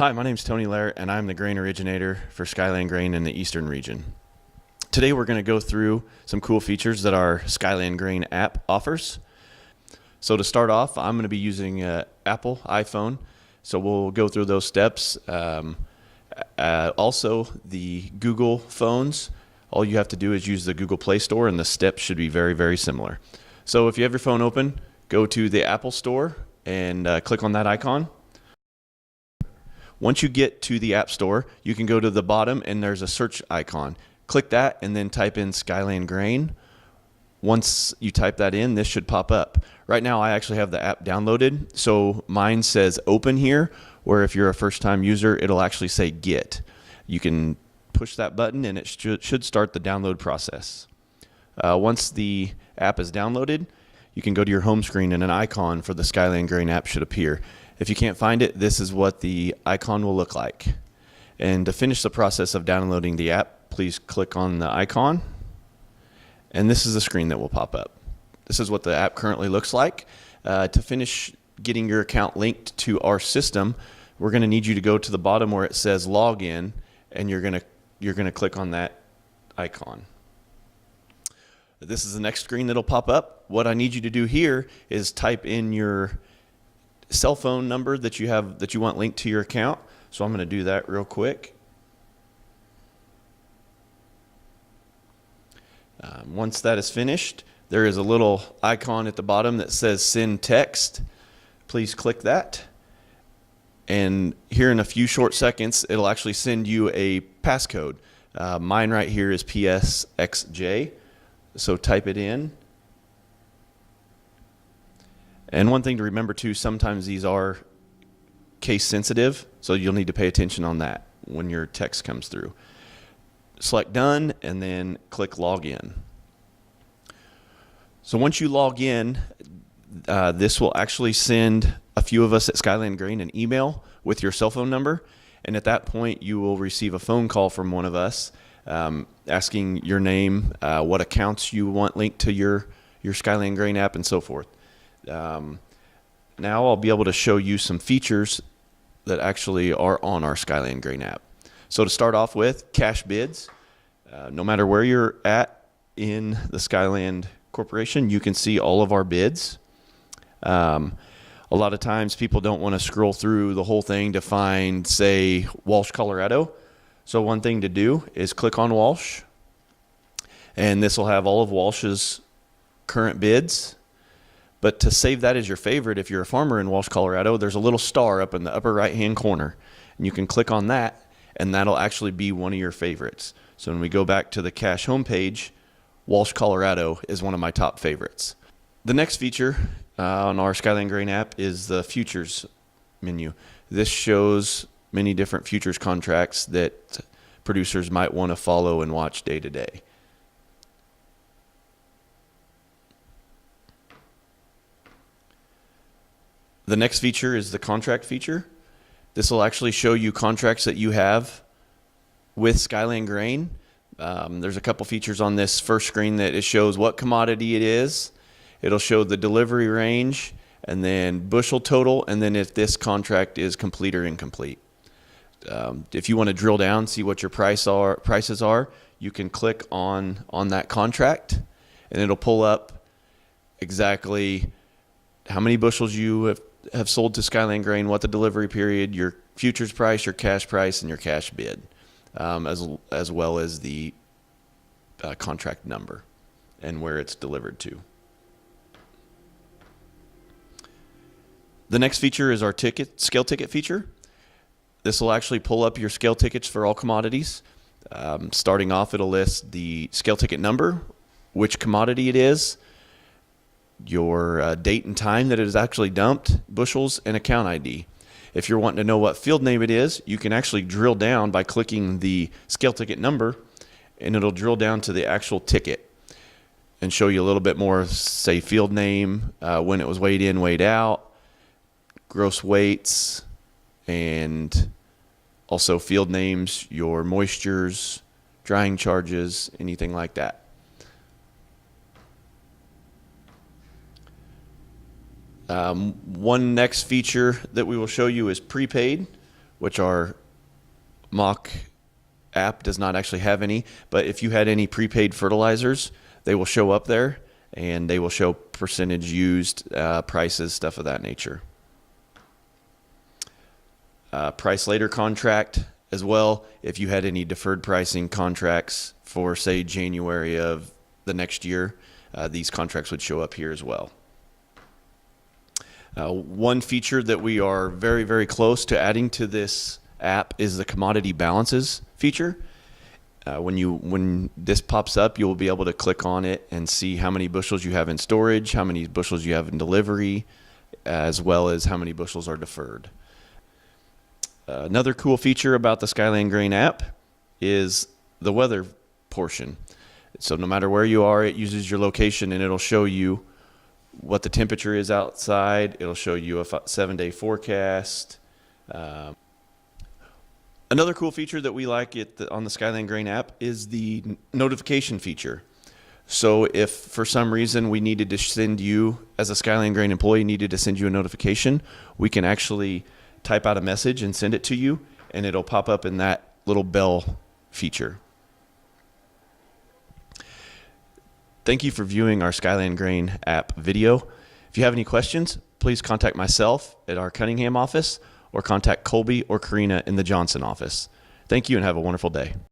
Hi, my name is Tony Lair, and I'm the grain originator for Skyland Grain in the Eastern region. Today we're going to go through some cool features that our Skyland Grain app offers. So to start off, I'm going to be using Apple iPhone, so we'll go through those steps. Also, the Google phones, all you have to do is use the Google Play Store, and the steps should be very, very similar. So if you have your phone open, go to the Apple Store and click on that icon. Once you get to the App Store, you can go to the bottom and there's a search icon. Click that and then type in Skyland Grain. Once you type that in, this should pop up. Right now I actually have the app downloaded, so mine says open here, where if you're a first-time user, it'll actually say get. You can push that button and it should start the download process. Once the app is downloaded, you can go to your home screen and an icon for the Skyland Grain app should appear. If you can't find it, this is what the icon will look like. And to finish the process of downloading the app, please click on the icon. And this is the screen that will pop up. This is what the app currently looks like. To finish getting your account linked to our system, we're going to need you to go to the bottom where it says login, and you're going to click on that icon. This is the next screen that'll pop up. What I need you to do here is type in your cell phone number that you want linked to your account. So I'm going to do that real quick. Once that is finished, there is a little icon at the bottom that says send text. Please click that. And here in a few short seconds, it'll actually send you a passcode. Mine right here is PSXJ. So type it in. And one thing to remember too, sometimes these are case sensitive, so you'll need to pay attention on that when your text comes through. Select done and then click login. So once you log in, this will actually send a few of us at Skyland Grain an email with your cell phone number, and at that point you will receive a phone call from one of us asking your name, what accounts you want linked to your Skyland Grain app, and so forth. Now I'll be able to show you some features that actually are on our Skyland Grain app. So to start off with, cash bids. No matter where you're at in the Skyland Corporation, you can see all of our bids. A lot of times people don't want to scroll through the whole thing to find, say, Walsh, Colorado. So one thing to do is click on Walsh, and this will have all of Walsh's current bids. But to save that as your favorite, if you're a farmer in Walsh, Colorado, there's a little star up in the upper right-hand corner. And you can click on that, and that'll actually be one of your favorites. So when we go back to the cash homepage, Walsh, Colorado is one of my top favorites. The next feature on our Skyland Grain app is the futures menu. This shows many different futures contracts that producers might want to follow and watch day to day. The next feature is the contract feature. This will actually show you contracts that you have with Skyland Grain. There's a couple features on this first screen that it shows what commodity it is. It'll show the delivery range, and then bushel total, and then if this contract is complete or incomplete. If you want to drill down, see what your prices are, you can click on that contract, and it'll pull up exactly how many bushels you have sold to Skyland Grain, what the delivery period, your futures price, your cash price, and your cash bid, as well as the contract number and where it's delivered to. The next feature is our scale ticket feature. This will actually pull up your scale tickets for all commodities. Starting off, it'll list the scale ticket number, which commodity it is, your date and time that it is actually dumped, bushels, and account ID. If you're wanting to know what field name it is, you can actually drill down by clicking the scale ticket number, and it'll drill down to the actual ticket and show you a little bit more, say field name, when it was weighed in, weighed out, gross weights, and also field names, your moistures, drying charges, anything like that. One next feature that we will show you is prepaid, which our mock app does not actually have any, but if you had any prepaid fertilizers, they will show up there, and they will show percentage used, prices, stuff of that nature. Price later contract as well. If you had any deferred pricing contracts for, say, January of the next year, these contracts would show up here as well. One feature that we are very, very close to adding to this app is the commodity balances feature. When this pops up, you'll be able to click on it and see how many bushels you have in storage, how many bushels you have in delivery, as well as how many bushels are deferred. Another cool feature about the Skyland Grain app is the weather portion. So no matter where you are, it uses your location and it'll show you what the temperature is outside. It'll show you a 7-day forecast. Another cool feature that we like on the Skyland Grain app is the notification feature. So if for some reason we needed to send you, as a Skyland Grain employee, needed to send you a notification, we can actually type out a message and send it to you, and it'll pop up in that little bell feature. Thank you for viewing our Skyland Grain app video. If you have any questions, please contact myself at our Cunningham office, or contact Colby or Karina in the Johnson office. Thank you and have a wonderful day.